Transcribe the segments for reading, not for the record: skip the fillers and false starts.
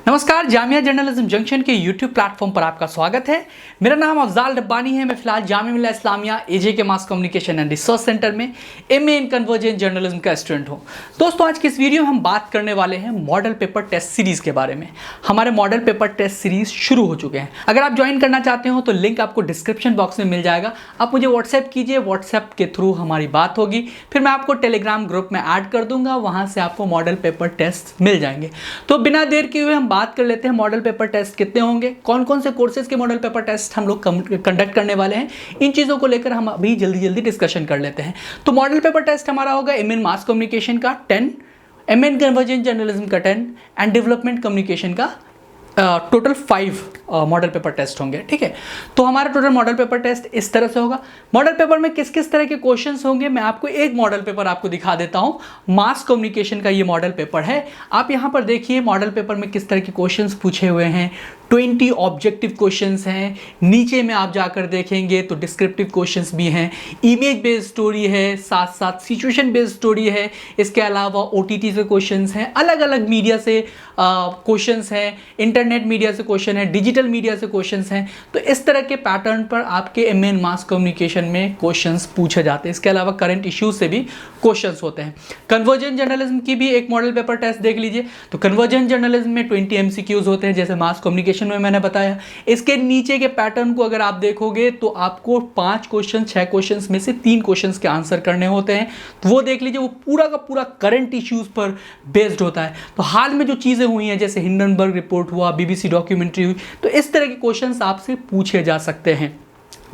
नमस्कार, Jamia journalism junction के YouTube platform पर आपका स्वागत है। मेरा नाम अफजाल रब्बानी है। मैं फिलहाल Jamia Millia Islamia AJK mass communication and research centre में MA इन कन्वर्जेंट जर्नलिज्म का स्टूडेंट हूँ। दोस्तों, आज की इस वीडियो में हम बात करने वाले हैं मॉडल पेपर टेस्ट सीरीज़ के बारे में। हमारे मॉडल पेपर टेस्ट सीरीज़ शुरू हो चुके हैं। अगर आप ज्वाइन करना चाहते हो तो लिंक आपको डिस्क्रिप्शन बॉक्स में मिल जाएगा। आप मुझे व्हाट्सएप कीजिए, व्हाट्सएप के थ्रू हमारी बात होगी, फिर मैं आपको टेलीग्राम ग्रुप में ऐड कर दूंगा, वहाँ से आपको मॉडल पेपर टेस्ट मिल जाएंगे। तो बिना देर किए हुए हम बात कर लेते हैं मॉडल पेपर टेस्ट कितने होंगे, कौन कौन से कोर्सेज के मॉडल पेपर टेस्ट हम लोग कंडक्ट करने वाले हैं। इन चीज़ों को लेकर हम अभी जल्दी डिस्कशन कर लेते हैं। तो मॉडल पेपर टेस्ट हमारा होगा MA इन मास कम्युनिकेशन का 10, MA इन कन्वर्जेंट जर्नलिज्म का 10 एंड डेवलपमेंट कम्युनिकेशन का टोटल 5 मॉडल पेपर टेस्ट होंगे। ठीक है, तो हमारा टोटल मॉडल पेपर टेस्ट इस तरह से होगा। मॉडल पेपर में किस किस तरह के क्वेश्चंस होंगे, मैं आपको एक मॉडल पेपर आपको दिखा देता हूं। मास कम्युनिकेशन का ये मॉडल पेपर है। आप यहां पर देखिए मॉडल पेपर में किस तरह के क्वेश्चंस पूछे हुए हैं। 20 ऑब्जेक्टिव क्वेश्चंस हैं। नीचे में आप जाकर देखेंगे तो डिस्क्रिप्टिव क्वेश्चंस भी हैं, इमेज बेस्ड स्टोरी है, साथ साथ सिचुएशन बेस्ड स्टोरी है। इसके अलावा OTT से क्वेश्चंस हैं, अलग अलग मीडिया से क्वेश्चंस हैं, इंटरनेट मीडिया से क्वेश्चन है, डिजिटल मीडिया से क्वेश्चंस हैं। तो इस तरह के पैटर्न पर आपके MA इन मास कम्युनिकेशन में क्वेश्चंस पूछे जाते हैं। इसके अलावा करंट इश्यूज से भी क्वेश्चंस होते हैं। कन्वर्जेंट जर्नलिज्म की भी एक मॉडल पेपर टेस्ट देख लीजिए। तो कन्वर्जेंट जर्नलिज्म में 20 MCQs होते हैं, जैसे मास कम्युनिकेशन में मैंने बताया। इसके नीचे के पैटर्न को अगर आप देखोगे तो आपको 5 क्वेश्चन 6 क्वेश्चंस में से 3 क्वेश्चंस के आंसर करने होते हैं। तो वो देख लीजिए, वो पूरा का पूरा करंट इश्यूज पर बेस्ड होता है। तो हाल में जो चीज़ें हुई हैं, जैसे हिंडनबर्ग रिपोर्ट हुआ, BBC डॉक्यूमेंट्री हुई, तो इस तरह के क्वेश्चंस आपसे पूछे जा सकते हैं।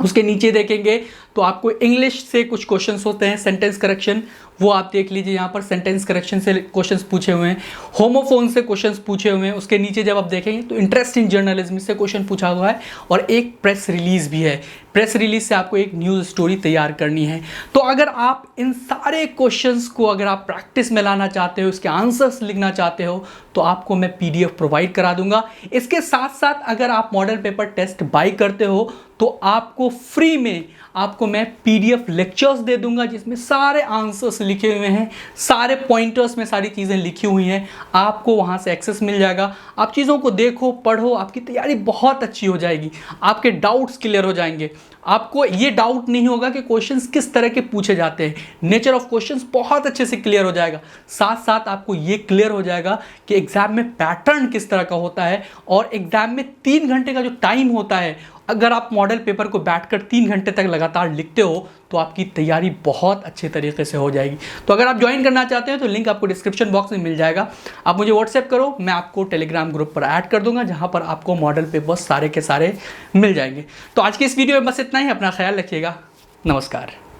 उसके नीचे देखेंगे तो आपको इंग्लिश से कुछ क्वेश्चंस होते हैं, सेंटेंस करेक्शन, वो आप देख लीजिए। यहाँ पर सेंटेंस करेक्शन से क्वेश्चंस पूछे हुए हैं, होमोफोन से क्वेश्चंस पूछे हुए हैं। उसके नीचे जब आप देखेंगे तो इंटरेस्ट इन जर्नलिज्म से क्वेश्चन पूछा हुआ है, और एक प्रेस रिलीज भी है। प्रेस रिलीज से आपको एक न्यूज़ स्टोरी तैयार करनी है। तो अगर आप इन सारे क्वेश्चंस को अगर आप प्रैक्टिस में लाना चाहते हो, इसके आंसर्स लिखना चाहते हो, तो आपको मैं PDF प्रोवाइड करा दूंगा। इसके साथ साथ अगर आप मॉडल पेपर टेस्ट बाई करते हो तो आपको फ्री में आपको मैं PDF लेक्चर्स दे दूंगा, जिसमें सारे आंसर्स लिखे हुए हैं, सारे पॉइंटर्स में सारी चीज़ें लिखी हुई हैं। आपको वहां से एक्सेस मिल जाएगा। आप चीज़ों को देखो, पढ़ो, आपकी तैयारी बहुत अच्छी हो जाएगी। आपके डाउट्स क्लियर हो जाएंगे। आपको ये डाउट नहीं होगा कि क्वेश्चंस किस तरह के पूछे जाते हैं। नेचर ऑफ क्वेश्चंस बहुत अच्छे से क्लियर हो जाएगा। साथ साथ आपको ये क्लियर हो जाएगा कि एग्जाम में पैटर्न किस तरह का होता है, और एग्जाम में 3 घंटे का जो टाइम होता है, अगर आप मॉडल पेपर को बैठकर 3 घंटे तक लगातार लिखते हो तो आपकी तैयारी बहुत अच्छे तरीके से हो जाएगी। तो अगर आप ज्वाइन करना चाहते हो तो लिंक आपको डिस्क्रिप्शन बॉक्स में मिल जाएगा। आप मुझे व्हाट्सएप करो, मैं आपको टेलीग्राम ग्रुप पर ऐड कर दूंगा, जहां पर आपको मॉडल पेपर सारे के सारे मिल जाएंगे। तो आज की इस वीडियो में बस इतना ही। अपना ख्याल रखिएगा। नमस्कार।